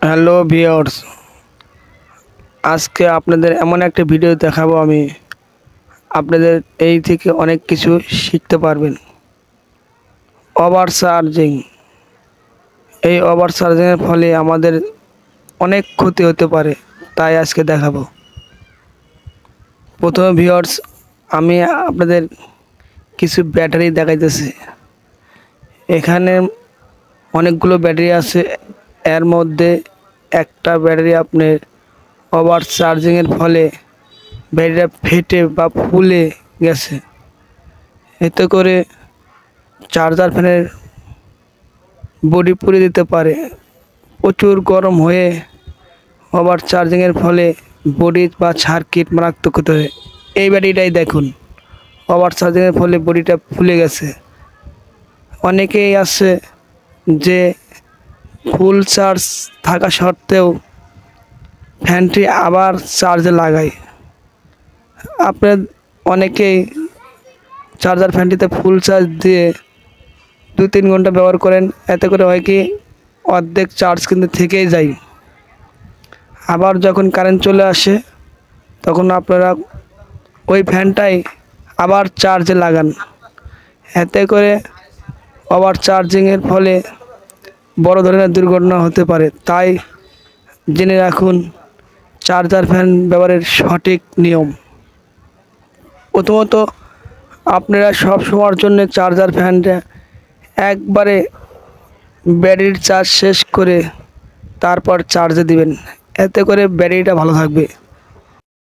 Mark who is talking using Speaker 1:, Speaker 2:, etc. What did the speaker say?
Speaker 1: Hello viewers, আজকে আপনাদের এমন একটা ভিডিও দেখাবো আমি। আপনাদের এই থেকে অনেক কিছু শিখতে পারবেন। ওভার চার্জিং, এই ওভার চার্জিংয়ের ফলে আমাদের অনেক ক্ষতি হতে পারে, তাই আজকে দেখাবো। প্রথমে ভিউয়ার্স, আমি আপনাদের কিছু ব্যাটারি দেখাইতেছি। এখানে অনেকগুলো ব্যাটারি আছে, এর মধ্যে একটা ব্যাটারি আপনার ওভার চার্জিংয়ের ফলে ব্যাটারিটা ফেটে বা ফুলে গেছে। এতে করে চার্জার ফ্যানের বডি পুড়ে দিতে পারে। প্রচুর গরম হয়ে ওভার চার্জিংয়ের ফলে বডি বা সার্কিট মারাত্মক হতে হয়। এই ব্যাটারিটাই দেখুন, ওভার চার্জিংয়ের ফলে বডিটা ফুলে গেছে। অনেকেই আছে যে ফুল চার্জ থাকা সত্ত্বেও ফ্যানটি আবার চার্জে লাগায়। আপনার অনেকেই চার্জার ফ্যানটিতে ফুল চার্জ দিয়ে 2-3 ঘন্টা ব্যবহার করেন, এতে করে হয় কি অর্ধেক চার্জ কিন্তু থেকেই যায়। আবার যখন কারেন্ট চলে আসে তখন আপনারা ওই ফ্যানটাই আবার চার্জে লাগান। এতে করে ওভার চার্জিংয়ের ফলে বড় ধরনের দুর্ঘটনা হতে পারে। তাই জেনে রাখুন চার্জার ফ্যান ব্যবহারের সঠিক নিয়ম। প্রথমত, আপনারা সব সময়ের জন্য চার্জার ফ্যানটা একবারে ব্যাটারির চার্জ শেষ করে তারপর চার্জে দিবেন, এতে করে ব্যাটারিটা ভালো থাকবে।